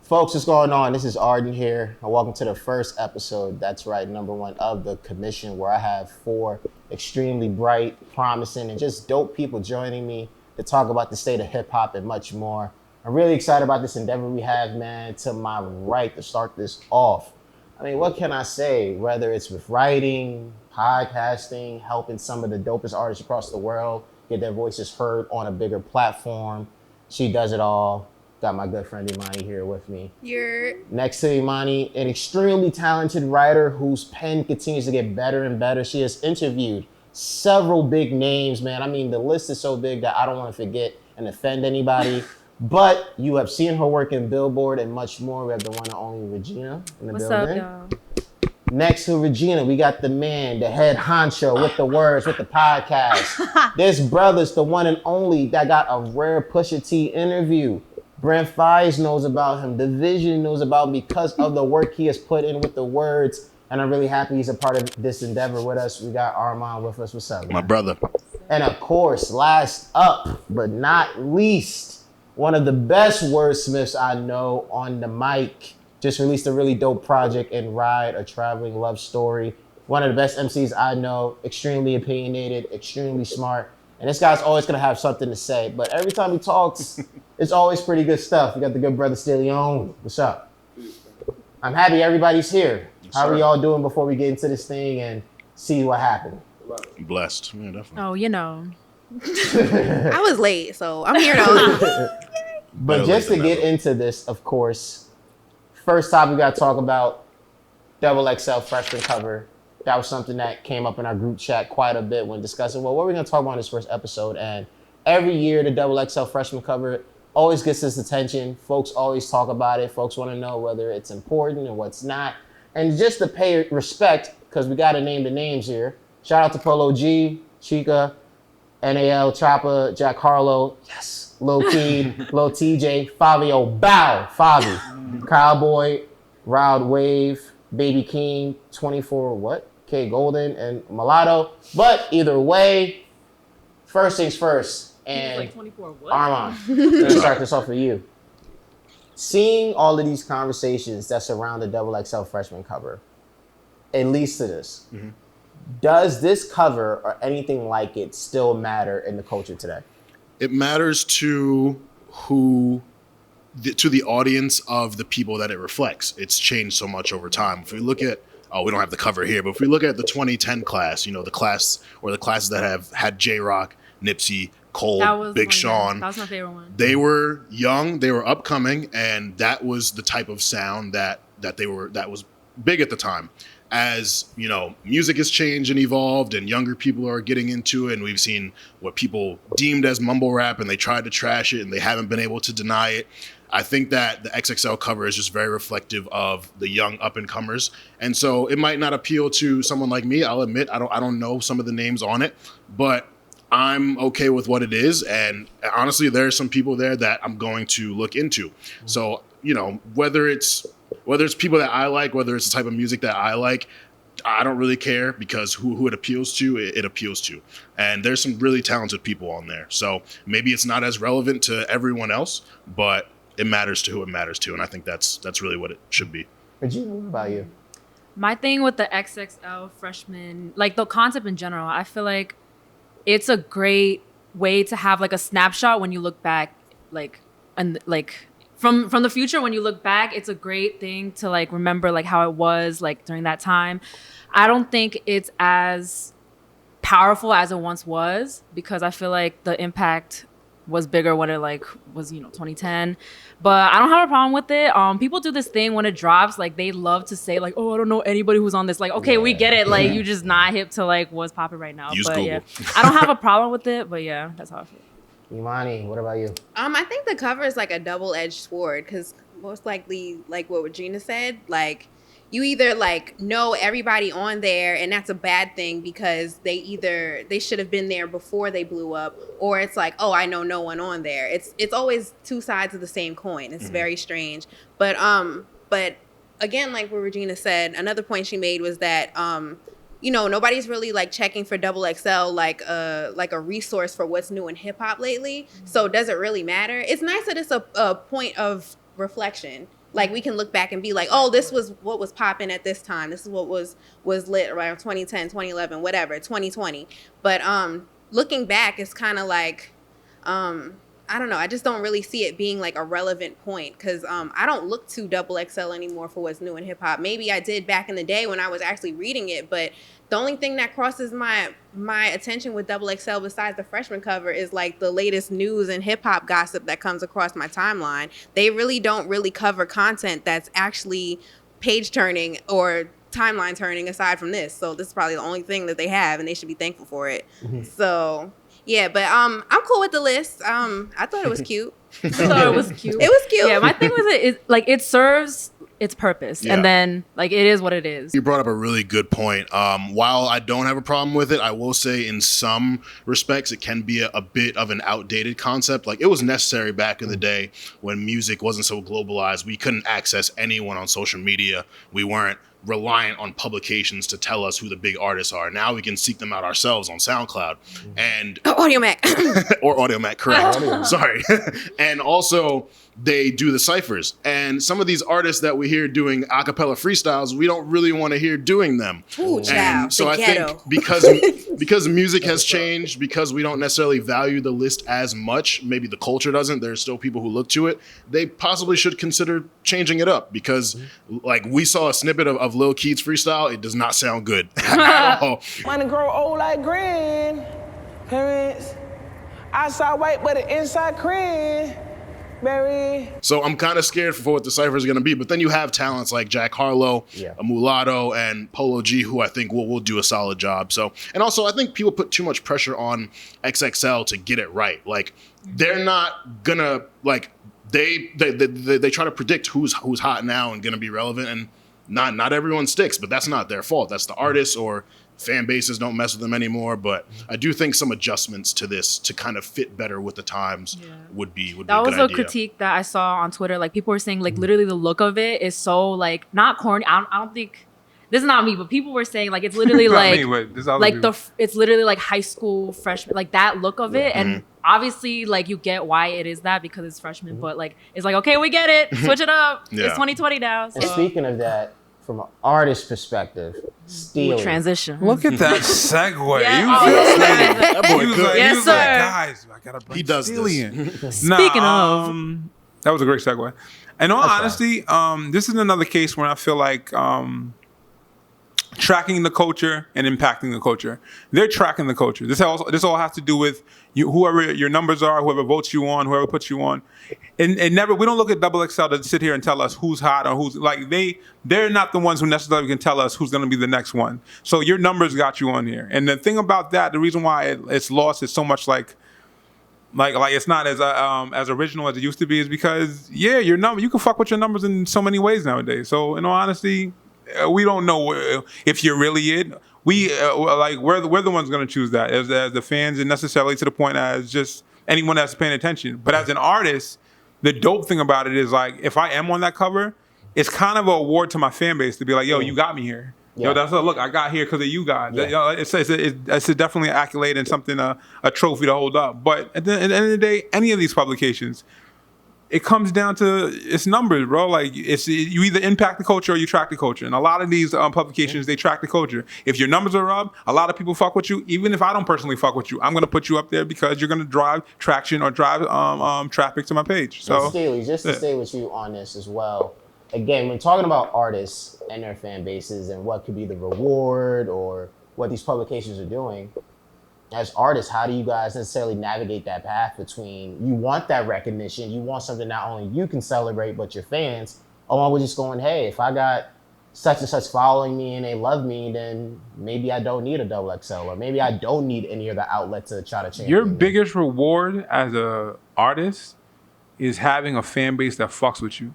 Folks, what's going on? This is Arden here, and welcome to the first episode, that's right, number 1 of The Commission, where I have 4 extremely bright, promising, and just dope people joining me to talk about the state of hip-hop and much more. I'm really excited about this endeavor we have, man. To my right, to start this off, I mean, what can I say? Whether it's with writing, podcasting, helping some of the dopest artists across the world get their voices heard on a bigger platform, she does it all. Got my good friend Imani here with me. Next to Imani, an extremely talented writer whose pen continues to get better and better. She has interviewed several big names, man. I mean, the list is so big that I don't want to forget and offend anybody. But you have seen her work in Billboard and much more. We have the one and only Regina in the building. What's up, y'all? Next to Regina, we got the man, the head honcho with the words, with the podcast. This brother's the one and only that got a rare Pusha T interview. Brent Fies knows about him. The Vision knows about him because of the work he has put in with the words. And I'm really happy he's a part of this endeavor with us. We got Armand with us. What's up, man? My brother. And of course, last up but not least, one of the best wordsmiths I know on the mic. Just released a really dope project in Ride, a traveling love story. One of the best MCs I know. Extremely opinionated, extremely smart. And this guy's always gonna have something to say. But every time he talks, it's always pretty good stuff. We got the good brother Stillion. What's up? I'm happy everybody's here. How are y'all doing before we get into this thing and see what happened? Blessed. Yeah, definitely. Oh, you know. I was late, so I'm here though. But just to get into this, of course, first topic we got to talk about, Double XL freshman cover. That was something that came up in our group chat quite a bit when discussing, well, what are we going to talk about in this first episode? And every year, the Double XL freshman cover always gets this attention. Folks always talk about it. Folks want to know whether it's important and what's not. And just to pay respect, because we got to name the names here. Shout out to Polo G, Chica, NAL, Chopper, Jack Harlow, yes, Lil Key, Lil TJ, Fabio, Bow, Fabi, Cowboy, Wild Wave, Baby King, 24, what? K Golden, and Mulatto. But either way, first things first. And like 24 what? Armand, let's start this off for you. Seeing all of these conversations that surround the Double XL freshman cover, it leads to this. Mm-hmm. Does this cover or anything like it still matter in the culture today? It matters to to the audience of the people that it reflects. It's changed so much over time. If we look at, we don't have the cover here, but if we look at the 2010 class, you know, the class or the classes that have had J-Rock, Nipsey, Cole, Big Sean. That was my favorite one. They were young, they were upcoming, and that was the type of sound that was big at the time. As, you know, music has changed and evolved and younger people are getting into it, and we've seen what people deemed as mumble rap and they tried to trash it and they haven't been able to deny it. I think that the XXL cover is just very reflective of the young up-and-comers. And so it might not appeal to someone like me. I'll admit I don't know some of the names on it, but I'm okay with what it is. And honestly, there are some people there that I'm going to look into. So, you know, whether it's people that I like, whether it's the type of music that I like, I don't really care, because who it appeals to, it appeals to. And there's some really talented people on there. So maybe it's not as relevant to everyone else, but it matters to who it matters to. And I think that's really what it should be. Regina, what about you? My thing with the XXL freshman, like the concept in general, I feel like it's a great way to have like a snapshot when you look back, like, and like from the future, when you look back, it's a great thing to like remember like how it was like during that time. I don't think it's as powerful as it once was, because I feel like the impact was bigger when it like was, you know, 2010. But I don't have a problem with it. People do this thing when it drops, like they love to say like, oh, I don't know anybody who's on this. Like, okay, we get it. Like you just not hip to like what's popping right now. Use but Google. Yeah, I don't have a problem with it. But yeah, that's how I feel. Imani, what about you? I think the cover is like a double-edged sword, because most likely, like what Regina said, like you either like know everybody on there and that's a bad thing because they should have been there before they blew up, or it's like, oh, I know no one on there. It's always two sides of the same coin. It's very strange. But again, like what Regina said, another point she made was that you know, nobody's really like checking for Double XL like a resource for what's new in hip hop lately. So does it really matter? It's nice that it's a point of reflection. Like we can look back and be like, oh, this was what was popping at this time. This is what was lit around 2010, 2011, whatever, 2020. But looking back, it's kind of like, I don't know. I just don't really see it being like a relevant point because I don't look to Double XL anymore for what's new in hip hop. Maybe I did back in the day when I was actually reading it, but the only thing that crosses my attention with Double XL besides the freshman cover is like the latest news and hip hop gossip that comes across my timeline. They really don't really cover content that's actually page turning or timeline turning aside from this. So this is probably the only thing that they have, and they should be thankful for it. So yeah, but I'm cool with the list. I thought it was cute. I thought it was cute. It was cute. Yeah, my thing with it is like it serves its purpose, Yeah. and then like it is what it is. You brought up a really good point. While I don't have a problem with it, I will say in some respects it can be a bit of an outdated concept. Like it was necessary back in the day when music wasn't so globalized. We couldn't access anyone on social media. We weren't reliant on publications to tell us who the big artists are. Now we can seek them out ourselves on SoundCloud and Audio Mac. or Audio Mac, correct. Sorry. And also they do the ciphers. And some of these artists that we hear doing a cappella freestyles, we don't really want to hear doing them. Ooh, child, and so the I ghetto. think because music has changed, because we don't necessarily value the list as much, maybe the culture doesn't, there's still people who look to it, they possibly should consider changing it up because like we saw a snippet of Lil Keith's freestyle, it does not sound good at all. Wanna grow old like grandparents. Outside white, but the inside cranberry. So I'm kind of scared for what the cipher is going to be. But then you have talents like Jack Harlow, a Mulatto, and Polo G, who I think will do a solid job. So, and also I think people put too much pressure on XXL to get it right. Like they're not gonna like they try to predict who's hot now and gonna be relevant, and not everyone sticks. But that's not their fault. That's the artists or fan bases don't mess with them anymore. But I do think some adjustments to this to kind of fit better with the times would be a good idea. That was a critique that I saw on Twitter. Like people were saying like literally the look of it is so like not corny. I don't think this is not me, but people were saying like it's literally like it's literally like high school freshman, like that look of it. And obviously like you get why it is that because it's freshman, but like it's like, okay, we get it, switch it up. It's 2020 now. So. And speaking of that, from an artist perspective, Steely. Transition. Look at that segue. Yeah. You Oh, was yeah. That boy he was good. like, Yes, he was sir. like, guys, I gotta bring He does Steely this. in. Speaking of. That was a great segue. In all honesty, this is another case where I feel like tracking the culture and impacting the culture. They're tracking the culture. This all has to do with you, whoever your numbers are, whoever votes you on, whoever puts you on. And never, we don't look at Double XL to sit here and tell us who's hot or who's like they're not the ones who necessarily can tell us who's going to be the next one. So your numbers got you on here. And the thing about that, the reason why it's lost is so much like it's not as original as it used to be is because your number, you can fuck with your numbers in so many ways nowadays. So in all honesty, we don't know if you're really it. We're the ones going to choose that as the fans, and necessarily to the point as just anyone that's paying attention. But as an artist, the dope thing about it is like if I am on that cover, it's kind of an award to my fan base to be like, yo, you got me here. Yo, that's look, I got here because of you guys. Yeah. It's definitely an accolade and something a trophy to hold up. But at the end of the day, any of these publications, it comes down to it's numbers, bro. Like you either impact the culture or you track the culture. And a lot of these publications, they track the culture. If your numbers are up, a lot of people fuck with you. Even if I don't personally fuck with you, I'm gonna put you up there because you're gonna drive traction or drive traffic to my page. So, Steely, just to stay with you on this as well. Again, when talking about artists and their fan bases and what could be the reward or what these publications are doing, as artists, how do you guys necessarily navigate that path between you want that recognition, you want something not only you can celebrate, but your fans, along with just going, hey, if I got such and such following me and they love me, then maybe I don't need a Double XL or maybe I don't need any other outlet to try to change. Your biggest reward as a artist is having a fan base that fucks with you.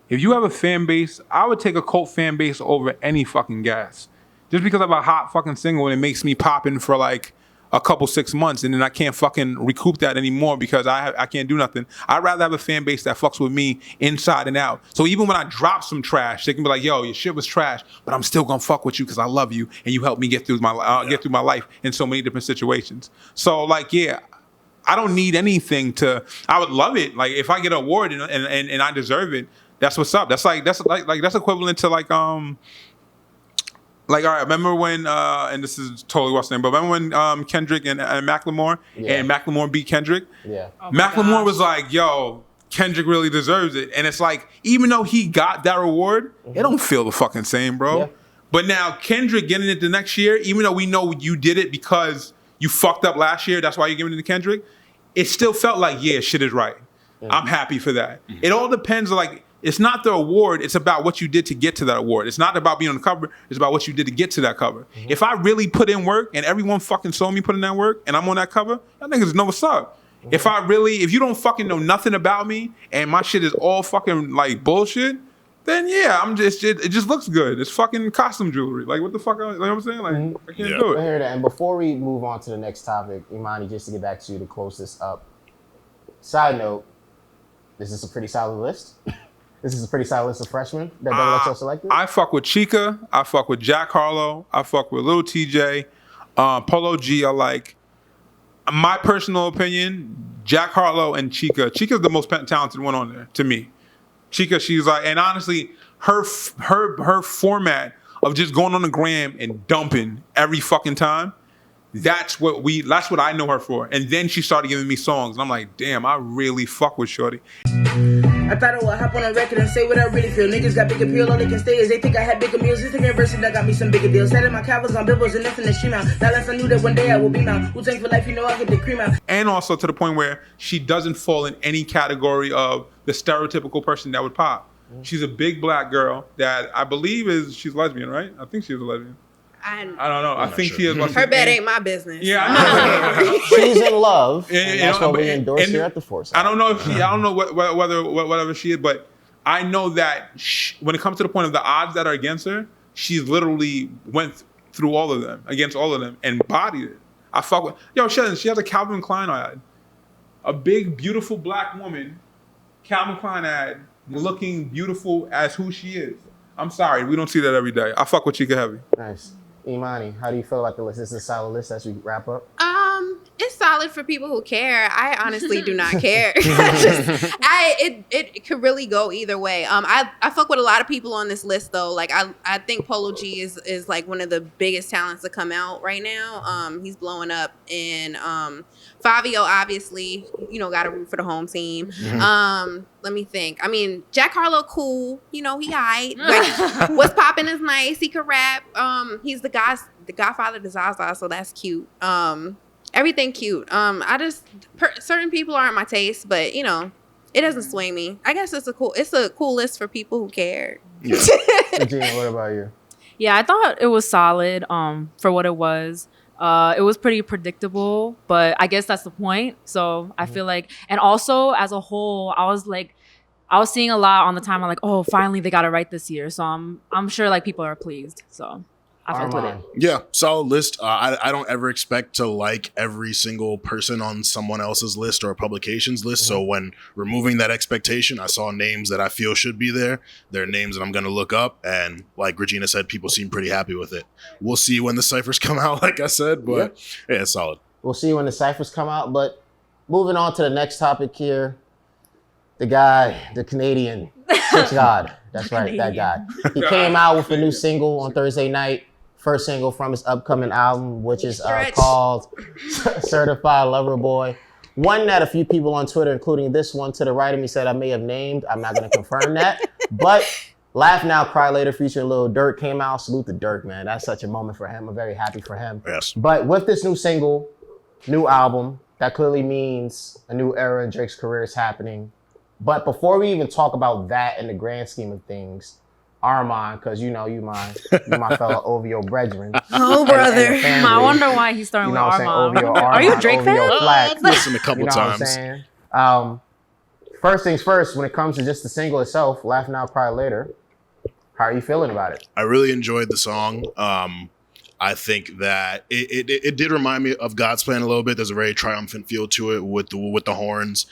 If you have a fan base, I would take a cult fan base over any fucking gas. Just because I have a hot fucking single and it makes me popping for like a couple 6 months and then I can't fucking recoup that anymore because I can't do nothing. I'd rather have a fan base that fucks with me inside and out. So even when I drop some trash, they can be like, yo, your shit was trash, but I'm still gonna fuck with you because I love you and you helped me get through my life in so many different situations. So like, yeah, I don't need anything to. I would love it. Like if I get an award and I deserve it, that's what's up. That's equivalent to like, all right, remember when, and this is totally what's name, but remember when Kendrick and Macklemore, and Macklemore beat Kendrick? Yeah. Oh Macklemore was like, yo, Kendrick really deserves it. And it's like, even though he got that award, it don't feel the fucking same, bro. Yeah. But now Kendrick getting it the next year, even though we know you did it because you fucked up last year, that's why you're giving it to Kendrick, it still felt like, yeah, shit is right. I'm happy for that. It all depends, like, it's not the award, it's about what you did to get to that award. It's not about being on the cover, it's about what you did to get to that cover. If I really put in work and everyone fucking saw me put in that work and I'm on that cover, y'all niggas know what's up. If you don't fucking know nothing about me and my shit is all fucking like bullshit, then yeah, it just looks good. It's fucking costume jewelry. Like what the fuck, like what I'm saying? Like I can't do it. I hear that. And before we move on to the next topic, Imani, just to get back to you to close this up. Side note, this is a pretty solid list. This is a pretty solid list of freshmen that XXL selected. I fuck with Chica. I fuck with Jack Harlow. I fuck with Lil TJ. Polo G, I like. My personal opinion, Jack Harlow and Chica. Chica's the most talented one on there, to me. Chica, she's like, and honestly, her format of just going on the gram and dumping every fucking time, that's what I know her for. And then she started giving me songs, and I'm like, damn, I really fuck with shorty. I thought I would hop on a record and say what I really feel. Niggas got big appeal, all they can stay is they think I had bigger meals. This university that got me some bigger deals. Setting my covers on bibbles and nothing to stream out. Not unless I knew that one day I would be mine. Who thanks for life, you know I get the cream out. And also to the point where she doesn't fall in any category of the stereotypical person that would pop. She's a big black girl that I believe she's lesbian, right? I think she's a lesbian. I don't know. I think she is lesbian. Her bed ain't my business. Yeah, I know. She's in love, and that's what we endorse here at the Force. I don't know if I don't know whatever she is, but I know that when it comes to the point of the odds that are against her, she's literally went through all of them, against all of them, and bodied it. I fuck with she has a Calvin Klein ad, a big beautiful black woman, Calvin Klein ad, looking beautiful as who she is. I'm sorry, we don't see that every day. I fuck with Chica heavy. Nice. Imani, how do you feel about the list? This is a solid list as we wrap up. It's solid for people who care. I honestly do not care. It could really go either way. I fuck with a lot of people on this list though. Like I think Polo G is like one of the biggest talents to come out right now. He's blowing up, and Fabio obviously, got to root for the home team. Let me think. I mean, Jack Harlow, cool. He aight. Like, what's popping is nice. He could rap. He's the godfather to Zaza, so that's cute. Everything cute. Certain people aren't my taste, but it doesn't sway me. I guess it's a cool list for people who care. Yeah. Regina, what about you? Yeah, I thought it was solid for what it was. It was pretty predictable, but I guess that's the point. So I feel like, and also as a whole, I was seeing a lot on the timeline, like, oh, finally they got it right this year. So I'm sure like people are pleased. So I fucked with it. Yeah, solid list. I don't ever expect to like every single person on someone else's list or a publication's list. So when removing that expectation, I saw names that I feel should be there. They're names that I'm going to look up. And like Regina said, people seem pretty happy with it. We'll see when the ciphers come out, like I said. But yeah, it's solid. We'll see when the ciphers come out. But moving on to the next topic here. The guy, the Canadian, Six God. That's right, that guy. He came out with a new single on Thursday night. First single from his upcoming album, which is called Certified Lover Boy. One that a few people on Twitter, including this one to the right of me, said I may have named. I'm not going to confirm that. But Laugh Now, Cry Later featuring Lil Durk came out. Salute to Durk, man. That's such a moment for him. I'm very happy for him. Yes. But with this new single, new album, that clearly means a new era in Drake's career is happening. But before we even talk about that in the grand scheme of things, Armand, because you my fellow OVO brethren. Oh, brother. I wonder why he's starting with Armand. OVO, Are you a Drake fan? I've listened a couple times. What I'm saying? First things first, when it comes to just the single itself, Laugh Now, Cry Later, how are you feeling about it? I really enjoyed the song. I think that it did remind me of God's Plan a little bit. There's a very triumphant feel to it with the horns.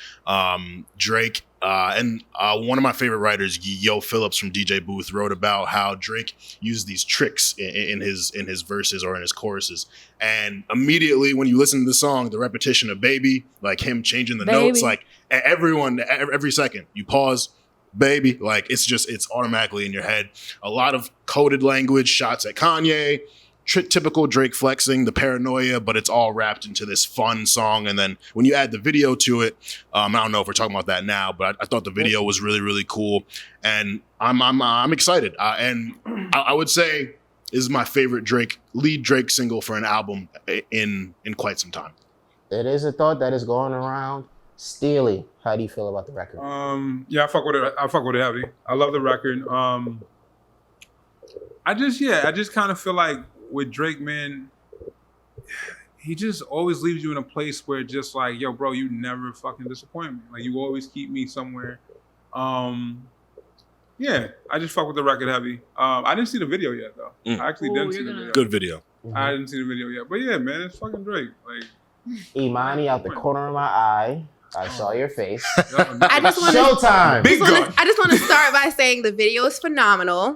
Drake And one of my favorite writers, Yo Phillips from DJ Booth, wrote about how Drake used these tricks in his verses or in his choruses. And immediately when you listen to the song, the repetition of "baby," like him changing the notes, like every second you pause, "baby," like it's automatically in your head. A lot of coded language, shots at Kanye. Typical Drake flexing, the paranoia, but it's all wrapped into this fun song. And then when you add the video to it, I don't know if we're talking about that now, but I thought the video was really, really cool, and I'm excited. And I would say this is my favorite lead Drake single for an album in quite some time. It is a thought that is going around. Steely, how do you feel about the record? Yeah, I fuck with it. I fuck with it heavy. I love the record. I just kind of feel like with Drake, man, he just always leaves you in a place where just like, yo, bro, you never fucking disappoint me. Like, you always keep me somewhere. Yeah, I just fuck with the record heavy. I didn't see the video yet, though. I actually didn't see the video. Good video. I didn't see the video yet. But yeah, man, it's fucking Drake. Like, Imani, out the corner of my eye, I saw your face. I just want Showtime. I just want to start by saying the video is phenomenal.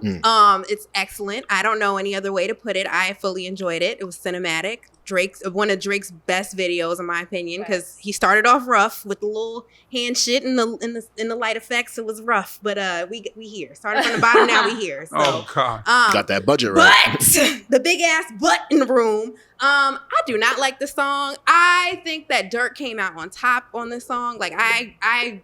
It's excellent. I don't know any other way to put it. I fully enjoyed it. It was cinematic. One of Drake's best videos, in my opinion, because he started off rough with the little hand shit and the light effects. It was rough, but we here. Started from the bottom, now we here. So, oh God, got that budget right. But the big ass butt in the room. I do not like the song. I think that Dirk came out on top on this song. Like I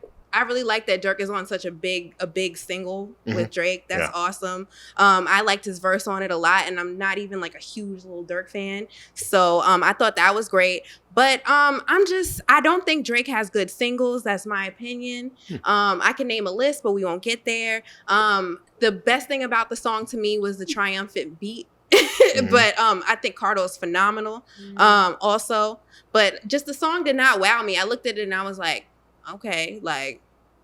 really like that Dirk is on such a big single with Drake. That's awesome. I liked his verse on it a lot, and I'm not even like a huge little Dirk fan. So I thought that was great. But I don't think Drake has good singles. That's my opinion. I can name a list, but we won't get there. The best thing about the song to me was the triumphant beat. But I think Cardo is phenomenal also. But just the song did not wow me. I looked at it and I was like, okay, like,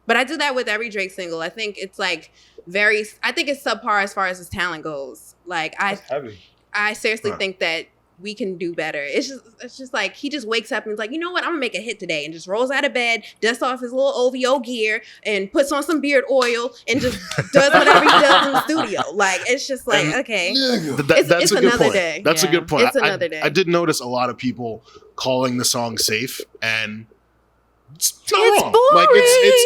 but I do that with every Drake single. I think it's like I think it's subpar as far as his talent goes. Like I seriously think that we can do better. It's just like he just wakes up and is like, you know what, I'm gonna make a hit today, and just rolls out of bed, dusts off his little OVO gear, and puts on some beard oil, and just does whatever he does in the studio. Like, it's just like, okay, that's a good point. Day. That's a good point. It's another day. I did notice a lot of people calling the song safe, and it's not wrong. Boring. Like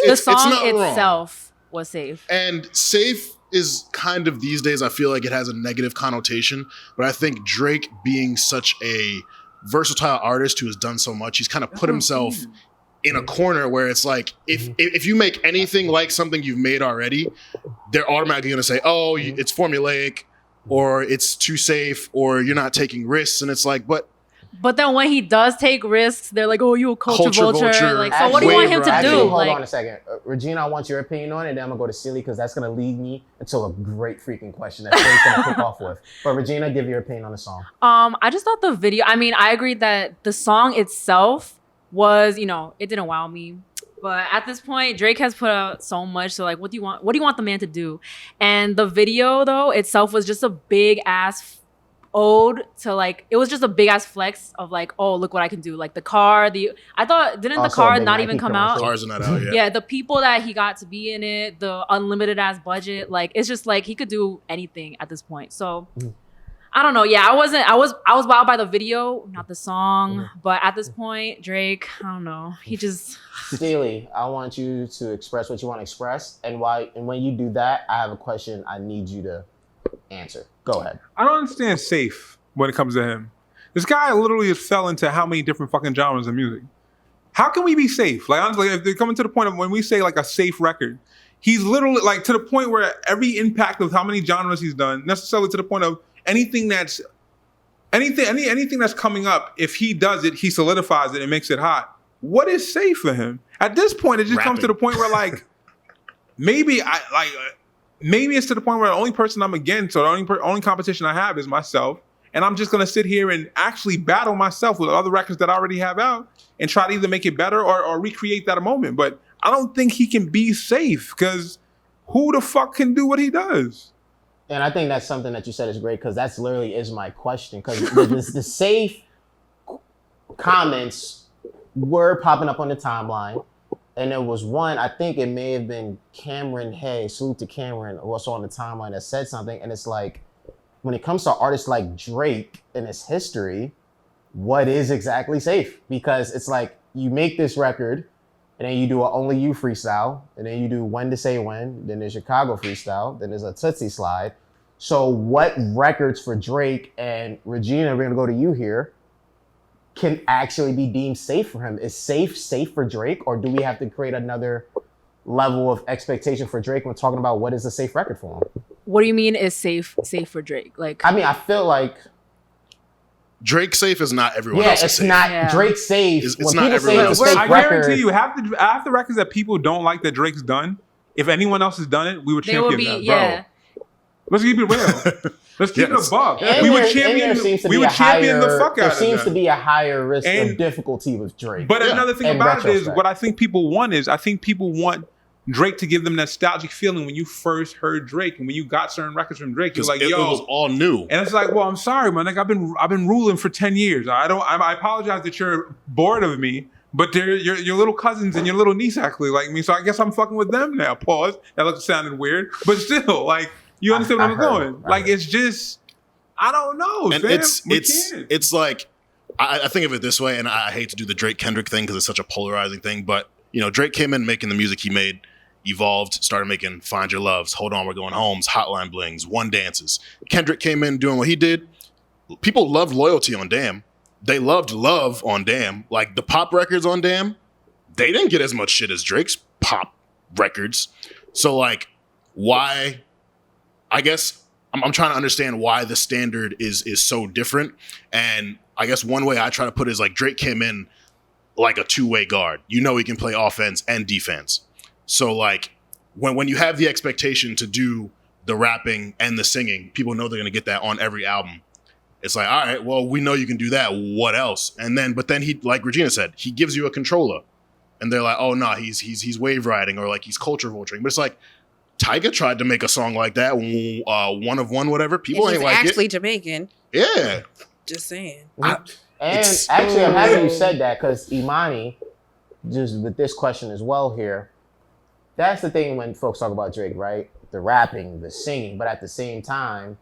the song it's not itself was safe. And safe is kind of, these days, I feel like it has a negative connotation, but I think Drake, being such a versatile artist who has done so much, he's kind of put himself in a corner where it's like, if you make anything like something you've made already, they're automatically going to say, oh, it's formulaic, or it's too safe, or you're not taking risks. And it's like, But then when he does take risks, they're like, oh, you a culture vulture. Like, so what do you want him to do? Hold on a second. Regina, I want your opinion on it, then I'm going to go to Silly, because that's going to lead me into a great freaking question that Silly's going to kick off with. But Regina, give your opinion on the song. I just thought the video, I mean, I agree that the song itself was, it didn't wow me. But at this point, Drake has put out so much. So, like, what do you want the man to do? And the video, though, itself was just a big ass ode to, like, it was just a big ass flex of like, oh, look what I can do. Like the car, I thought, didn't the car not even come out? Cars are not out yet. Yeah, the people that he got to be in it, the unlimited ass budget, like, it's just like he could do anything at this point. So I don't know. Yeah, I was wowed by the video, not the song. But at this point, Drake, I don't know. He just Steely, I want you to express what you want to express, and when you do that, I have a question I need you to answer. Go ahead. I don't understand safe when it comes to him. This guy literally has fell into how many different fucking genres of music. How can we be safe? Like, honestly, if they're coming to the point of when we say like a safe record, he's literally like to the point where every impact of how many genres he's done, necessarily to the point of anything that's coming up, if he does it, he solidifies it and makes it hot. What is safe for him? At this point, it just comes to the point where like maybe it's to the point where the only person I'm against, or the only competition I have is myself. And I'm just going to sit here and actually battle myself with other records that I already have out and try to either make it better or recreate that moment. But I don't think he can be safe, because who the fuck can do what he does? And I think that's something that you said is great, because that's literally is my question. Because the safe comments were popping up on the timeline. And there was one, I think it may have been Cameron Hay, salute to Cameron, also on the timeline, that said something. And it's like, when it comes to artists like Drake and his history, what is exactly safe? Because it's like, you make this record, and then you do a Only You freestyle, and then you do When to Say When, then there's Chicago freestyle, then there's a Tootsie Slide. So what records for Drake and Regina, we're gonna go to you here, can actually be deemed safe for him? Is safe for Drake, or do we have to create another level of expectation for Drake when talking about what is a safe record for him? What do you mean is safe for Drake? Like, I mean, I feel like Drake safe is not everyone else's it's safe. not Drake safe. It's when not people say everyone it's a else's safe I record, guarantee you, half the records that people don't like that Drake's done, if anyone else has done it, we would they champion will be, that, yeah. bro. Let's keep it real. Let's keep it a buck. And We would there champion. seems to We be would a champion the higher- fuck There out of seems that. to be a higher risk And- of difficulty with Drake. But another thing In about it is, retrospect. what I think people want is, I think people want Drake to give them nostalgic feeling when you first heard Drake and when you got certain records from Drake. You're Because like, it yo, was all new. and it's like, well, I'm sorry, man. Like, I've been ruling for 10 years. I apologize that you're bored of me, but they're your little cousins and your little niece actually like me. So I guess I'm fucking with them now. Pause. That sounded weird, but still, like, you understand where I'm going? Like, it's just, I don't know. And fam. it's like, I think of it this way, and I hate to do the Drake Kendrick thing because it's such a polarizing thing, but you know, Drake came in making the music he made, evolved, started making Find Your Loves, Hold On, We're Going Homes, Hotline Blings, One Dances. Kendrick came in doing what he did. People loved Loyalty on Damn. They loved Love on Damn. Like the pop records on Damn, they didn't get as much shit as Drake's pop records. So like, why? I guess I'm trying to understand why the standard is so different. And I guess one way I try to put it is like Drake came in like a two-way guard. You know he can play offense and defense. So like when you have the expectation to do the rapping and the singing, people know they're gonna get that on every album. It's like, all right, well, we know you can do that. What else? But then he, like Regina said, he gives you a controller, and they're like, oh no, he's wave riding or like he's culture vulturing. But it's like Tyga tried to make a song like that, One of One, whatever. People And ain't he's like actually it. Jamaican. Yeah. Just saying. And It's- actually, I'm happy you said that, because Imani, just with this question as well here, that's the thing when folks talk about Drake, right? The rapping, the singing, but at the same time,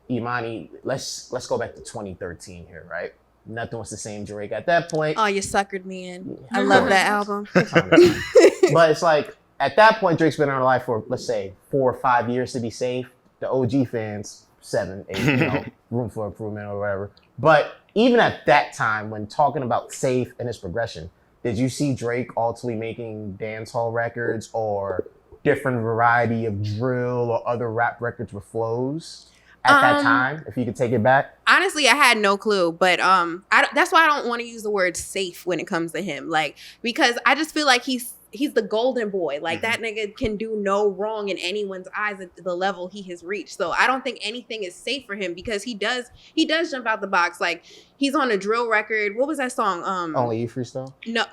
Imani, let's go back to 2013 here, right? Nothing was the same Drake at that point. Oh, you suckered me in. I love that album. But it's like, at that point, Drake's been in our life for, let's say, 4 or 5 years to be safe. The OG fans, 7, 8, you know, room for improvement or whatever. But even at that time, when talking about safe and its progression, did you see Drake ultimately making dancehall records or different variety of drill or other rap records with flows at that time? If you could take it back. Honestly, I had no clue, but that's why I don't want to use the word safe when it comes to him, like, because I just feel like he's the golden boy. Like that nigga can do no wrong in anyone's eyes at the level he has reached. So I don't think anything is safe for him because he does jump out the box. Like he's on a drill record. What was that song? Only You freestyle? No,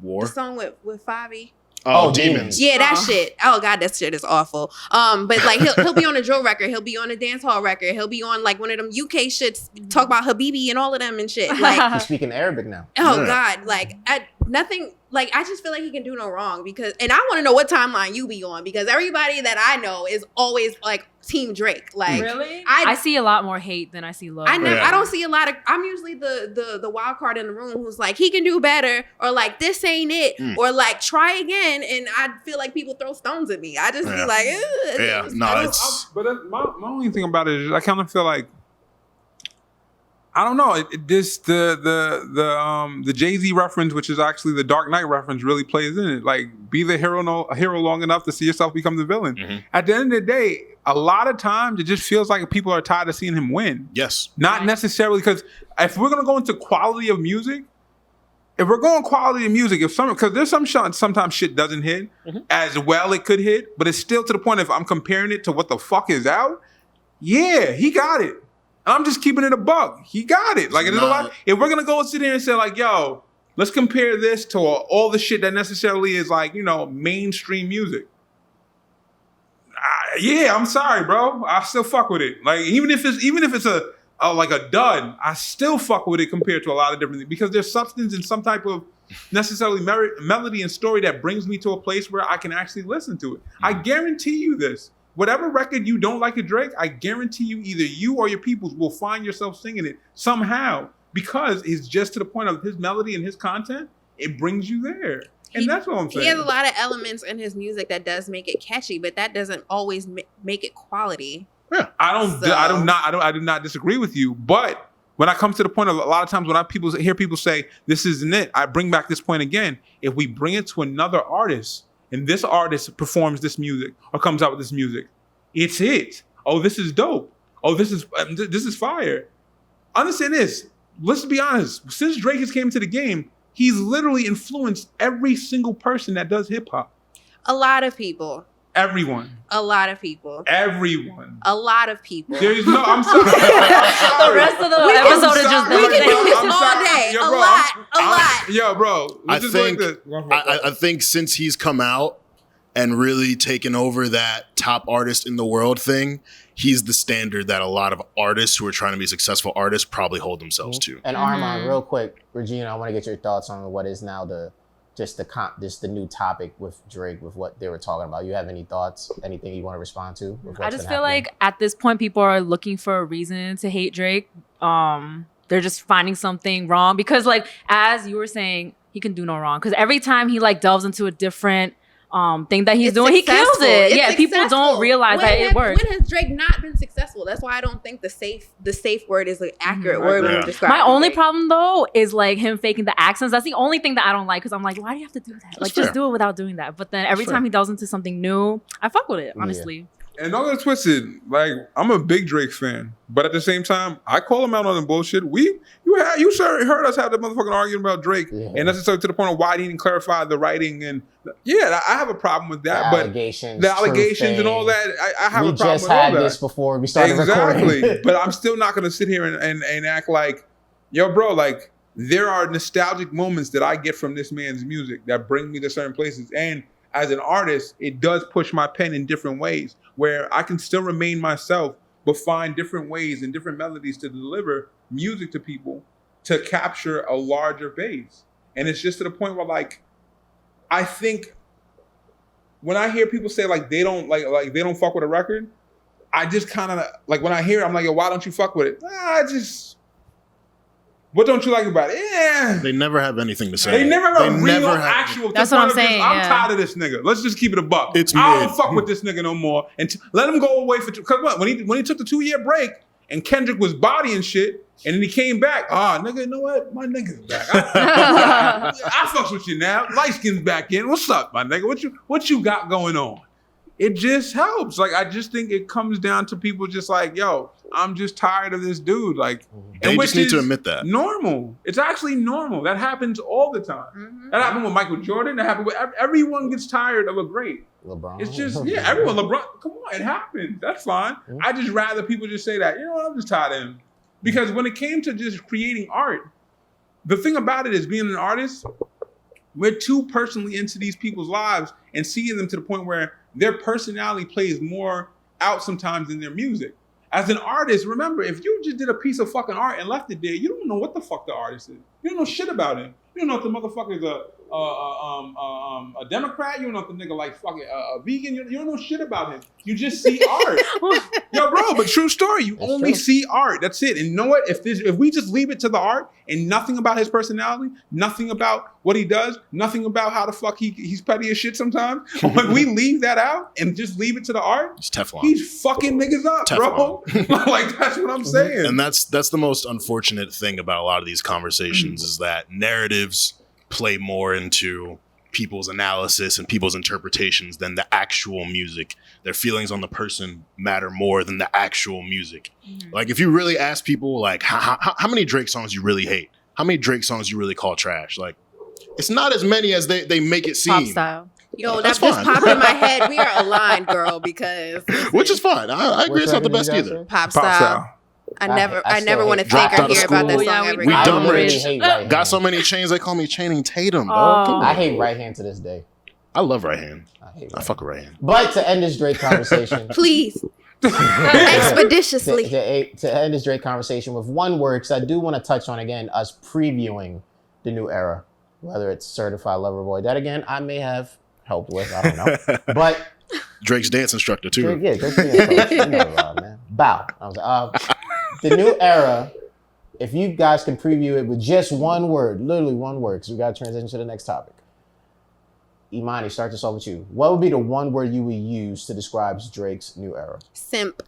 War? the song with Favi. Oh, Demons. Yeah, that shit. Oh god, that shit is awful. But like he'll be on a drill record, he'll be on a dance hall record, he'll be on like one of them UK shits, talk about Habibi and all of them and shit. Like He's speaking Arabic now. oh Yeah. god, like nothing. Like I just feel like he can do no wrong because, and I want to know what timeline you be on because everybody that I know is always like Team Drake. Like Really? I I see a lot more hate than I see love. I never, Yeah. I don't see a lot of. I'm usually the wild card in the room who's like he can do better or like this ain't it or like try again, and I feel like people throw stones at me. I just be Yeah. like, Yeah, no, it's But my only thing about it is I kind of feel like, I don't know. The Jay-Z reference, which is actually the Dark Knight reference, really plays in it. Like, be the hero long enough to see yourself become the villain. Mm-hmm. At the end of the day, a lot of times it just feels like people are tired of seeing him win. yes. Not necessarily because if we're gonna go into quality of music, if we're going quality of music, because there's sometimes shit doesn't hit as well it could hit, but it's still to the point if I'm comparing it to what the fuck is out, yeah, he got it. I'm just keeping it a buck. He got it. Like, there's a lot. If we're gonna go sit here and say like, yo, let's compare this to all the shit that necessarily is like, you know, mainstream music. Yeah, I'm sorry, bro. I still fuck with it. Like, even if it's a like a dud, I still fuck with it compared to a lot of different things because there's substance and some type of necessarily melody and story that brings me to a place where I can actually listen to it. I guarantee you this. Whatever record you don't like of Drake, I guarantee you either you or your peoples will find yourself singing it somehow because it's just to the point of his melody and his content. It brings you there. And that's what I'm saying. He has a lot of elements in his music that does make it catchy, but that doesn't always make it quality. Yeah, I do not disagree with you. But when I come to the point of a lot of times when I hear people say this isn't it, I bring back this point again. If we bring it to another artist and this artist performs this music or comes out with this music, it's it. Oh, this is dope. Oh, this is fire. Understand this. Let's be honest. Since Drake has came to the game, he's literally influenced every single person that does hip hop. A lot of people. Everyone. A lot of people. Everyone. A lot of people. There is no. I'm sorry. The rest of the episode is just we can do this I'm all sorry. day. Yo, A bro, lot. Yo, bro. I think since he's come out and really taken over that top artist in the world thing, he's the standard that a lot of artists who are trying to be successful artists probably hold themselves to. And Armand, real quick, Regina, I want to get your thoughts on what is now the new topic with Drake, with what they were talking about. You have any thoughts? Anything you want to respond to? I just feel like at this point, people are looking for a reason to hate Drake. They're just finding something wrong because, like, as you were saying, he can do no wrong. Because every time he like delves into a different thing that he's doing, successful. he kills it. It's People successful. don't realize that it works. When has Drake not been successful? That's why I don't think the safe word is an accurate word when we describe My only Drake. problem though is like him faking the accents. That's the only thing that I don't like because I'm like, why do you have to do that? Like, just do it without doing that. But then every time he delves into something new, I fuck with it, honestly. And don't get twisted. Like, I'm a big Drake fan, but at the same time, I call him out on the bullshit. You sure heard us have the motherfucking argument about Drake, and necessarily to the point of why he didn't clarify the writing. And I have a problem with that. But the allegations and all that, I have a problem with all that. We just had this before we started recording. Exactly. But I'm still not going to sit here and act like, yo, bro, like, there are nostalgic moments that I get from this man's music that bring me to certain places. And as an artist, it does push my pen in different ways where I can still remain myself, but find different ways and different melodies to deliver music to people to capture a larger base. And it's just to the point where, like, I think when I hear people say like they don't like they don't fuck with a record, I just kind of like when I hear it, I'm like, yo, why don't you fuck with it? What don't you like about it? Yeah. They never have anything to say. They never have a real actual. That's what I'm saying. I'm tired of this nigga. Let's just keep it a buck. It's I mid. don't fuck with this nigga no more. And let him go away for because what? When he took the 2-year break and Kendrick was bodying shit, and then he came back. Nigga, you know what? My nigga's back. I fucks with you now. Light skin's back in. What's up, my nigga? What you got going on? It just helps. Like, I just think it comes down to people just like, yo, I'm just tired of this dude. Like, they just need to admit that. Normal. It's actually normal. That happens all the time. Mm-hmm. That happened with Michael Jordan. That happened with everyone gets tired of a great. LeBron. It's just, everyone. LeBron, come on, it happens. That's fine. I just rather people just say that, you know what, I'm just tired of him. Because when it came to just creating art, the thing about it is being an artist, we're too personally into these people's lives and seeing them to the point where their personality plays more out sometimes than their music. As an artist, remember, if you just did a piece of fucking art and left it there, you don't know what the fuck the artist is. You don't know shit about him. You don't know if the motherfucker's a Democrat. You don't know if the nigga like fucking a vegan. You don't know shit about him. You just see art. Yo, bro, but true story. You That's only true. see art. That's it. And you know what? If we just leave it to the art and nothing about his personality, nothing about what he does, nothing about how the fuck he's petty as shit sometimes. When we leave that out and just leave it to the art, It's Teflon. he's fucking niggas up, bro. Like, that's what I'm saying. And that's the most unfortunate thing about a lot of these conversations is that narratives play more into people's analysis and people's interpretations than the actual music. Their feelings on the person matter more than the actual music. Like, if you really ask people, like, how many Drake songs you really hate? How many Drake songs you really call trash? Like, it's not as many as they make it seem. Pop style. Yo, That's that just fine. popped in my head. We are aligned, girl, because Which is fine. I agree. Which It's not the record best did you guys either. say? pop Pop style. style. I still never want to hate think Dropped or Out of hear about that School. song Yeah, ever we again. dumb really rich. hate Right Got Hand. so many chains, they call me Channing Tatum, Oh. dog. Come on. I hate Right Hand to this day. I love Right Hand. I hate I Right fuck with Right Hand. But to end this Drake conversation, Please. Expeditiously. to end this Drake conversation with one word, because I do want to touch on, again, us previewing the new era. whether it's Certified Lover Boy. That again, I may have helped with. I don't know. But Drake's dance instructor too. Drake's dance you know, man. Bow. I was like, the new era. If you guys can preview it with just one word, literally one word, because we got to transition to the next topic. Imani, start this off with you. What would be the one word you would use to describe Drake's new era? Simp.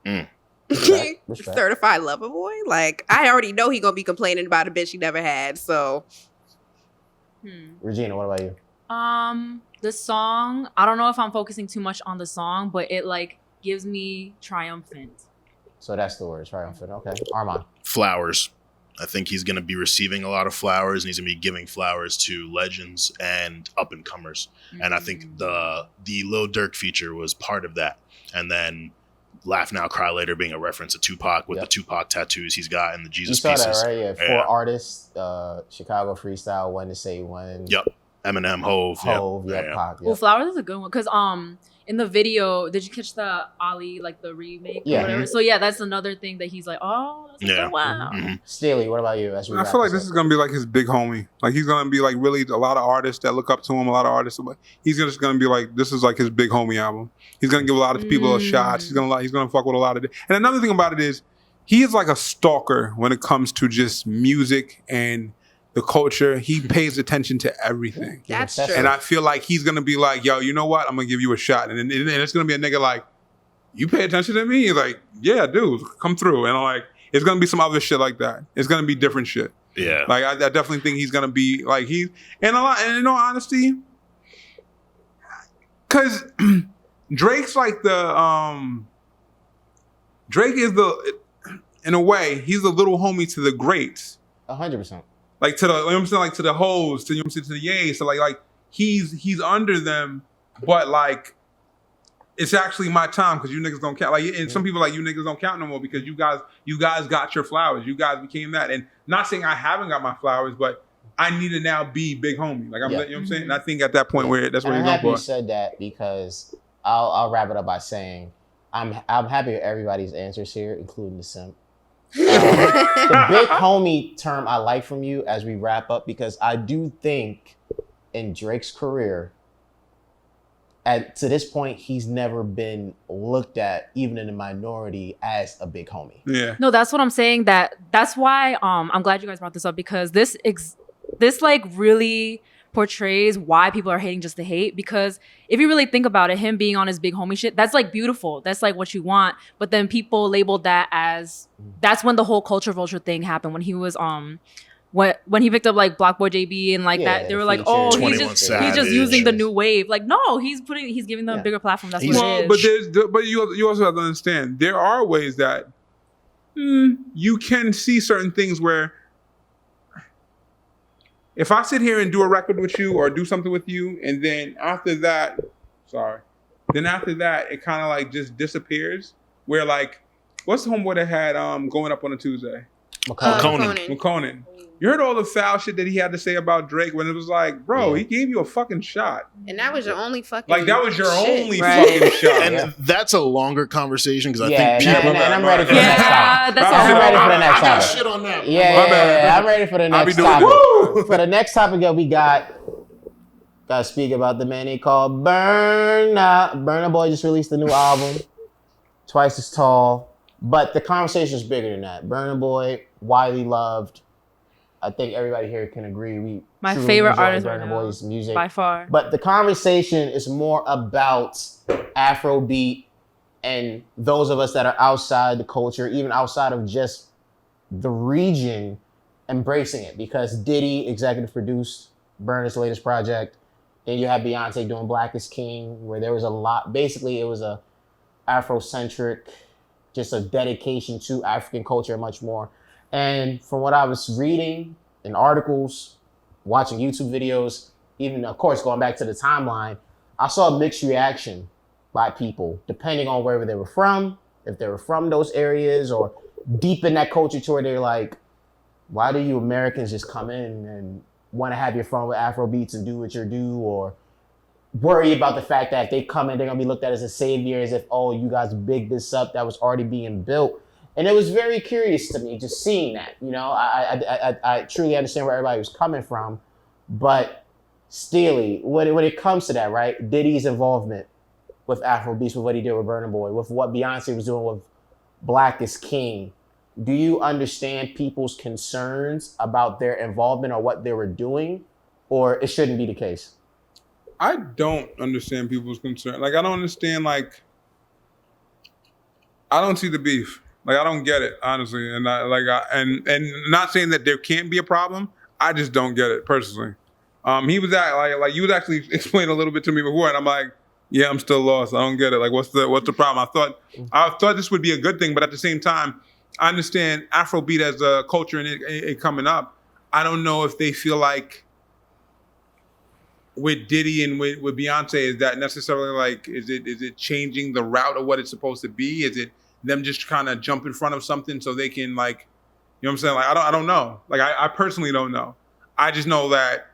Respect. Certified lover boy. Like, I already know he gonna be complaining about a bitch he never had. So, Regina, what about you? The song. I don't know if I'm focusing too much on the song, but it like gives me triumphant. So that's the word, triumphant. Okay, Armand. Flowers. I think he's going to be receiving a lot of flowers, and he's going to be giving flowers to legends and up and comers. And I think the Lil Durk feature was part of that. And then Laugh Now, Cry Later being a reference to Tupac with the Tupac tattoos he's got and the Jesus you pieces. That, right? Yeah, 4 artists, Chicago Freestyle, When to Say When. Yep. Eminem, Hove. Pac. Well, Flowers is a good one because in the video, did you catch the Ali like the remake? Yeah. Or whatever? So yeah, that's another thing that he's like, oh, that's a good wow. Steely, what about you? I feel like this is gonna be like his big homie. Like he's gonna be like really a lot of artists that look up to him. A lot of artists, but he's just gonna be like this is like his big homie album. He's gonna give a lot of people a shot. He's gonna fuck with a lot of it. And another thing about it is he is like a stalker when it comes to just music and the culture. He pays attention to everything. That's true. And I feel like he's gonna be like, yo, you know what? I'm gonna give you a shot. And it's gonna be a nigga like, you pay attention to me? He's like, yeah, dude, come through. And I'm like, it's gonna be some other shit like that. It's gonna be different shit. Yeah. Like I definitely think he's gonna be like and in all honesty, cause Drake's like Drake is in a way, he's the little homie to the greats. 100%. Like to the, you know what I'm saying, like to the hoes, to, you know what I'm saying, to the yays. So like he's under them, but like it's actually my time because you niggas don't count. Like, and some people like you niggas don't count no more because you guys got your flowers. You guys became that. And not saying I haven't got my flowers, but I need to now be big homie. Like you know what I'm saying. And I think at that point where that's where I'm he's going happy for. you said that because I'll wrap it up by saying I'm happy with everybody's answers here, including the simp. The big homie term I like from you as we wrap up because I do think in Drake's career, to this point, he's never been looked at, even in the minority, as a big homie. Yeah. No, that's what I'm saying. That's why I'm glad you guys brought this up because this like really portrays why people are hating just to hate. Because if you really think about it, him being on his big homie shit, that's like beautiful. That's like what you want. But then people labeled that as that's when the whole culture vulture thing happened when he was when he picked up like Block Boy JB and like that, they were like, oh, he's just using the new wave. Like, no, he's giving them a bigger platform. That's what it is. But you also have to understand there are ways that you can see certain things where if I sit here and do a record with you or do something with you, and then after that, it kind of like just disappears. Where like, what's the homeboy that had going up on a Tuesday? McConan. You heard all the foul shit that he had to say about Drake when it was like, bro, he gave you a fucking shot. And that was your only fucking like that was your only fucking shot. And that's a longer conversation because I think people. And I'm ready for the next topic. I'm ready for the next topic. Shit on that. Yeah, I'm ready for the next topic. For the next topic that we gotta speak about the man they call Burna. Burna Boy just released a new album, Twice as Tall. But the conversation is bigger than that. Burna Boy, widely loved. I think everybody here can agree. My favorite artist Burna Boy's music by far. But the conversation is more about Afrobeat and those of us that are outside the culture, even outside of just the region, embracing it. Because Diddy executive produced Burna's latest project. Then you have Beyonce doing Black is King, where there was a lot. Basically, it was a Afrocentric, just a dedication to African culture and much more. And from what I was reading in articles, watching YouTube videos, even, of course, going back to the timeline, I saw a mixed reaction by people, depending on wherever they were from, if they were from those areas or deep in that culture to where they're like, why do you Americans just come in and want to have your fun with Afrobeats and do what you do, or worry about the fact that if they come in, they're going to be looked at as a savior, as if, oh, you guys big this up that was already being built. And it was very curious to me just seeing that. You know, I truly understand where everybody was coming from. But Steely, when it comes to that, right? Diddy's involvement with Afrobeats, with what he did with Burna Boy, with what Beyonce was doing with Black is King. Do you understand people's concerns about their involvement or what they were doing, or it shouldn't be the case? I don't understand people's concern. Like, I don't understand, like, I don't see the beef. Like, I don't get it, honestly. And and not saying that there can't be a problem. I just don't get it personally. He was like you was actually explaining a little bit to me before, and I'm like, yeah, I'm still lost. I don't get it. Like, what's the problem? I thought this would be a good thing, but at the same time, I understand Afrobeat as a culture and it coming up. I don't know if they feel like with Diddy and with Beyonce, is that necessarily like, is it changing the route of what it's supposed to be? Is it them just kind of jump in front of something so they can, like, you know what I'm saying? Like, I don't know. Like, I personally don't know. I just know that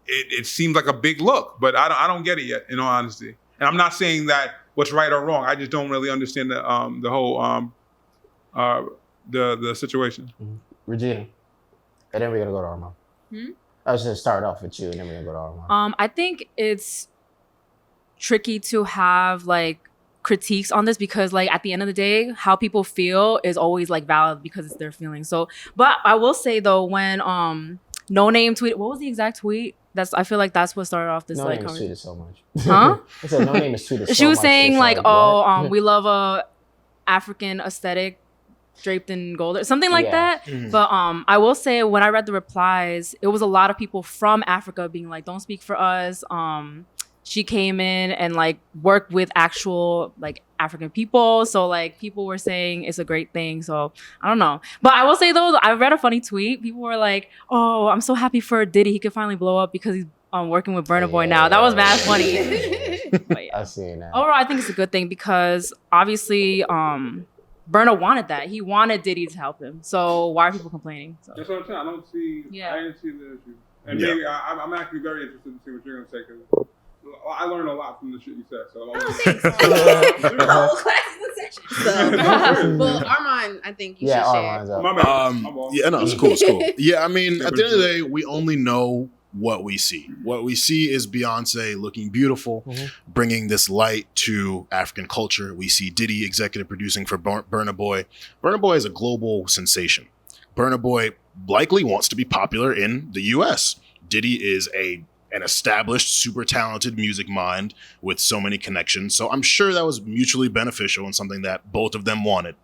it seems like a big look, but I don't get it yet, in all honesty. And I'm not saying that what's right or wrong. I just don't really understand the whole the situation. Mm-hmm. Regina, and then we're gonna go to Armand. I was gonna start off with you, and then we're gonna go to Armand. I think it's tricky to have like critiques on this because, like, at the end of the day, how people feel is always like valid because it's their feelings. So, but I will say though, when No Name tweeted, what was the exact tweet? I feel like that's what started off this No like Name is tweeted so much. Huh? I said No Name is tweeted so much. She was saying like, what? we love a African aesthetic draped in gold or something like that. Mm-hmm. But I will say when I read the replies, it was a lot of people from Africa being like, don't speak for us. She came in and like worked with actual like African people. So like people were saying it's a great thing. So I don't know. But I will say though, I read a funny tweet. People were like, oh, I'm so happy for Diddy. He could finally blow up because he's working with Burna Boy now. That was mad funny. But yeah. I've seen that. Overall, I think it's a good thing because obviously Burna wanted that. He wanted Diddy to help him. So why are people complaining? So. That's what I'm saying. I didn't see the issue. And Yeah. maybe I'm actually very interested to see what you're going to say because I learned a lot from the shit you said. So Thanks. The whole class in session. Well, Armand, I think you should share. Armand's up. My bad. Yeah, no, it's cool. It's cool. Yeah, I mean, at the end of the day, we only know what we see. What we see is Beyonce looking beautiful, bringing this light to African culture. We see Diddy executive producing for Burna Boy. Burna Boy is a global sensation. Burna Boy likely wants to be popular in the U.S. Diddy is an established, super talented music mind with so many connections. So I'm sure that was mutually beneficial and something that both of them wanted.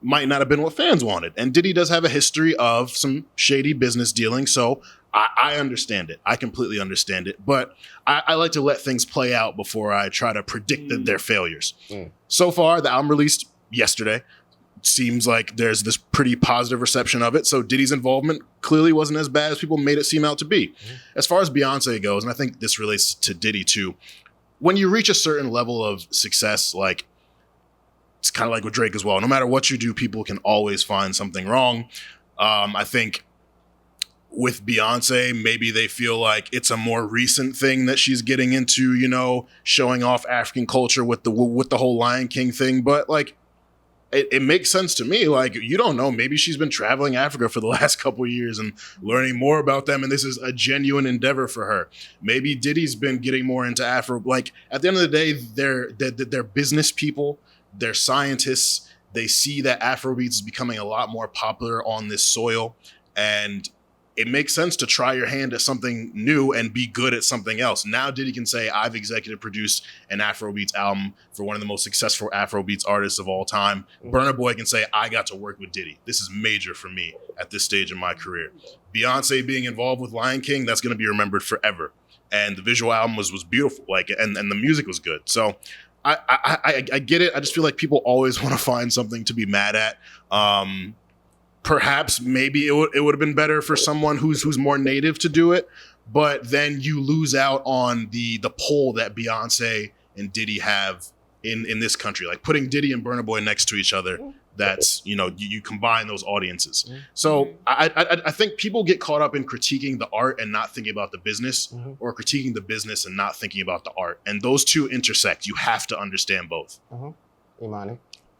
Might not have been what fans wanted. And Diddy does have a history of some shady business dealing, so I understand it. I completely understand it. But I like to let things play out before I try to predict their failures. So far, the album released yesterday. Seems like there's this pretty positive reception of it. So Diddy's involvement clearly wasn't as bad as people made it seem out to be. As far as Beyonce goes, and I think this relates to Diddy too, when you reach a certain level of success, like it's kind of like with Drake as well. No matter what you do, people can always find something wrong. I think with Beyonce, maybe they feel like it's a more recent thing that she's getting into, you know, showing off African culture with the whole Lion King thing. But like, it makes sense to me. Like, you don't know, maybe she's been traveling Africa for the last couple of years and learning more about them, and this is a genuine endeavor for her. Maybe Diddy's been getting more into Afro. Like, at the end of the day, they're business people, they're scientists. They see that Afrobeats is becoming a lot more popular on this soil, and it makes sense to try your hand at something new and be good at something else. Now Diddy can say, I've executive produced an Afrobeats album for one of the most successful Afrobeats artists of all time. Burna Boy can say, I got to work with Diddy. This is major for me at this stage in my career. Beyonce being involved with Lion King, that's going to be remembered forever. And the visual album was beautiful, like, and the music was good. So I get it. I just feel like people always want to find something to be mad at. Perhaps maybe it would have been better for someone who's more native to do it, but then you lose out on the pull that Beyonce and Diddy have in this country. Like putting Diddy and Burna Boy next to each other, that's, you know, you combine those audiences. So I think people get caught up in critiquing the art and not thinking about the business, or critiquing the business and not thinking about the art. And those two intersect. You have to understand both. Imani?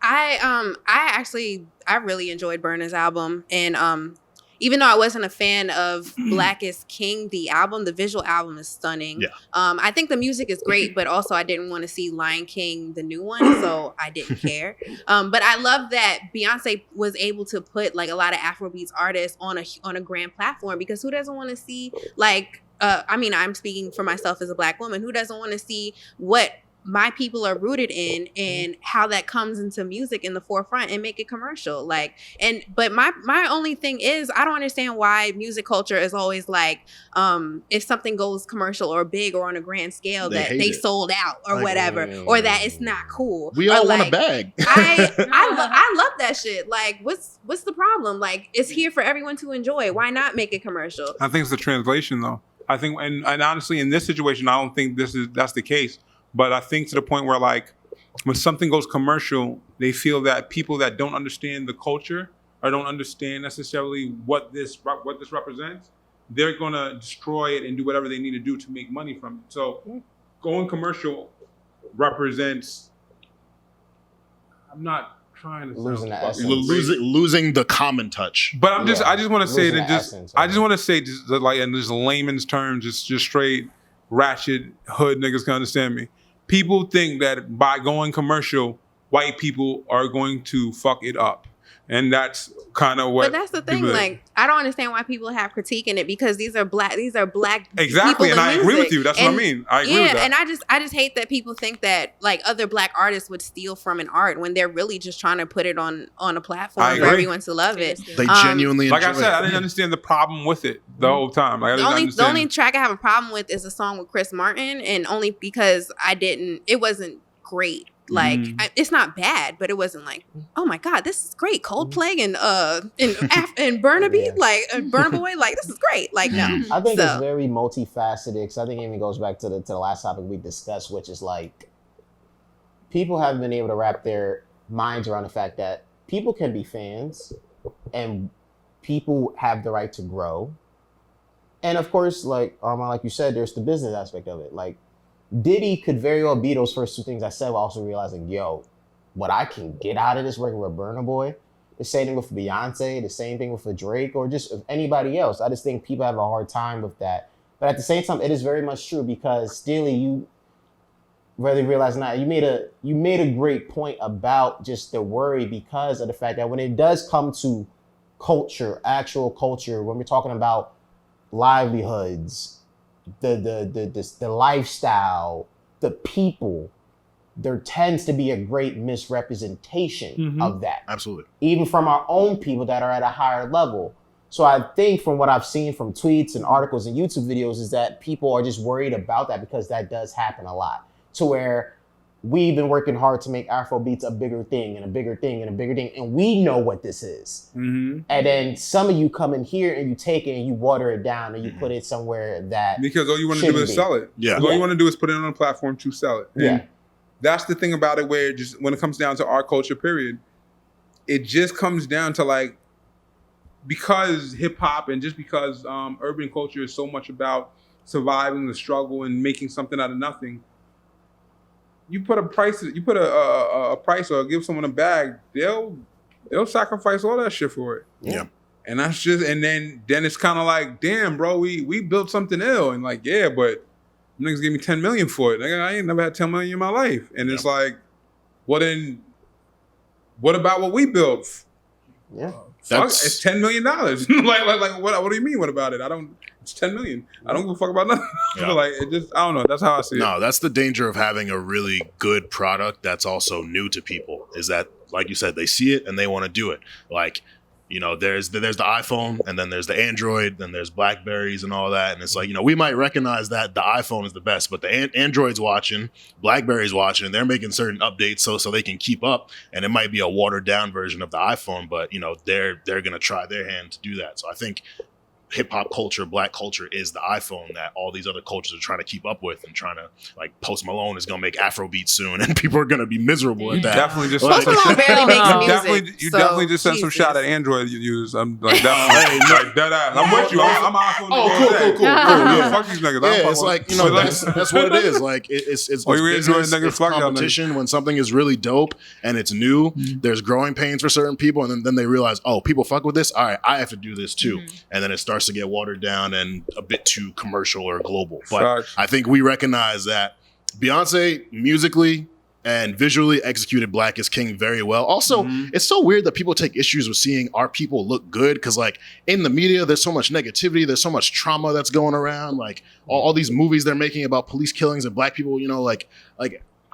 I really enjoyed Burna's album, and even though I wasn't a fan of Black is King, the album, the visual album is stunning. Yeah. I think the music is great, but also I didn't want to see Lion King, the new one, so I didn't care. But I love that Beyonce was able to put like a lot of Afrobeats artists on a grand platform, because who doesn't want to see like, I mean, I'm speaking for myself as a Black woman, who doesn't want to see what my people are rooted in and how that comes into music in the forefront and make it commercial. Like, but my only thing is, I don't understand why music culture is always like, if something goes commercial or big or on a grand scale, that they sold out or whatever, or that it's not cool. We all want a bag. I love that shit. Like, what's the problem? Like, it's here for everyone to enjoy. Why not make it commercial? I think it's the translation, though. I think, and honestly, in this situation, I don't think that's the case. But I think to the point where, like, when something goes commercial, they feel that people that don't understand the culture or don't understand necessarily what this represents, they're gonna destroy it and do whatever they need to do to make money from it. So, going commercial represents. I'm not trying to losing the essence. Losing the common touch. But I just want to say Losing that the essence, I just want to say just like in just layman's terms, just straight ratchet hood niggas can understand me. People think that by going commercial, white people are going to fuck it up. And that's kind of what. But that's the thing. Like, I don't understand why people have critique in it, because these are black exactly, people and I in agree music. with you. That's what I mean. I agree with that. And I just hate that people think that like other Black artists would steal from an art when they're really just trying to put it on a platform for everyone to love it. They genuinely enjoy like I said, it. I didn't understand the problem with it the whole time. Like, The only track I have a problem with is a song with Chris Martin, and only because it wasn't great. Like, it's not bad, but it wasn't like, oh my God, this is great. Coldplay and Burnaby, like Burna Boy, like this is great. Like, no. I think it's very multifaceted, because I think it even goes back to the last topic we discussed, which is like, people haven't been able to wrap their minds around the fact that people can be fans and people have the right to grow. And of course, like Armand, like you said, there's the business aspect of it. Like, Diddy could very well be those first two things I said, while also realizing, yo, what I can get out of this working with Burna Boy, the same thing with Beyonce, the same thing with Drake, or just anybody else. I just think people have a hard time with that. But at the same time, it is very much true, because Steely, you whether you realize or not, you made a great point about just the worry, because of the fact that when it does come to culture, actual culture, when we're talking about livelihoods, the lifestyle, the people, there tends to be a great misrepresentation of that. Absolutely. Even from our own people that are at a higher level. So I think from what I've seen from tweets and articles and YouTube videos is that people are just worried about that, because that does happen a lot. To where we've been working hard to make Afrobeats a bigger thing and a bigger thing and a bigger thing, and we know what this is. And then some of you come in here and you take it and you water it down and you put it somewhere that because all you want to do is sell it. Yeah. All you want to do is put it on a platform to sell it. And that's the thing about it, where just when it comes down to our culture, period, it just comes down to like, because hip hop and just because urban culture is so much about surviving the struggle and making something out of nothing. You put a price or give someone a bag, they'll sacrifice all that shit for it. Yeah. And that's just, and then it's kind of like, damn, bro, we built something ill, and like, yeah, but niggas gave me 10 million for it. Nigga, I ain't never had 10 million in my life. And it's like, well then, what about what we built? Yeah. Fuck, it's $10 million. like what do you mean? What about it? It's 10 million. I don't give a fuck about nothing. Yeah. Like, it just, I don't know. That's how I see it. No, that's the danger of having a really good product that's also new to people, is that, like you said, they see it and they want to do it. Like, you know, there's the iPhone, and then there's the Android, then there's Blackberries and all that. And it's like, you know, we might recognize that the iPhone is the best, but the Android's watching, Blackberry's watching, and they're making certain updates so they can keep up. And it might be a watered down version of the iPhone, but, you know, they're going to try their hand to do that. So I think hip hop culture, black culture is the iPhone that all these other cultures are trying to keep up with and trying to like Post Malone is gonna make Afrobeats soon and people are gonna be miserable at that. Definitely just Post Malone barely makes music. You so, definitely just sent some Jesus. shot at Android you use. I'm like definitely like dead ass. I'm with you. I'm iPhone. Cool. Yeah. Fuck these niggas. Yeah, it's like, you know, that's what it is. Like it's business, it's competition. When something is really dope and it's new, there's growing pains for certain people, and then they realize, oh, people fuck with this. All right, I have to do this too, and then it starts to get watered down and a bit too commercial or global. But I think we recognize that Beyonce musically and visually executed Black is King very well. Also, it's so weird that people take issues with seeing our people look good because, like, in the media, there's so much negativity, there's so much trauma that's going around. Like, all these movies they're making about police killings and Black people, you know, like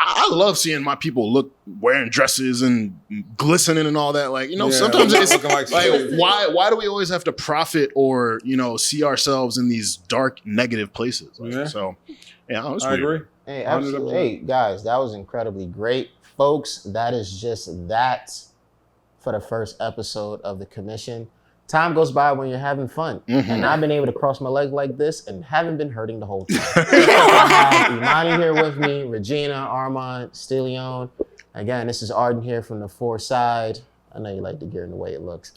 I love seeing my people look wearing dresses and glistening and all that. Like, you know, sometimes it's like why do we always have to profit or, you know, see ourselves in these dark, negative places? Like, so, yeah, I agree. Hey, absolutely. Hey, guys, that was incredibly great. Folks, that is just that for the first episode of The Commission. Time goes by when you're having fun. And I've been able to cross my leg like this and haven't been hurting the whole time. I have Imani here with me, Regina, Armand, Stilion. Again, this is Arden here from the 4 Side. I know you like the gear and the way it looks.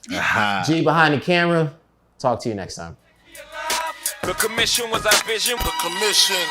G behind the camera. Talk to you next time. The commission was our vision. The commission.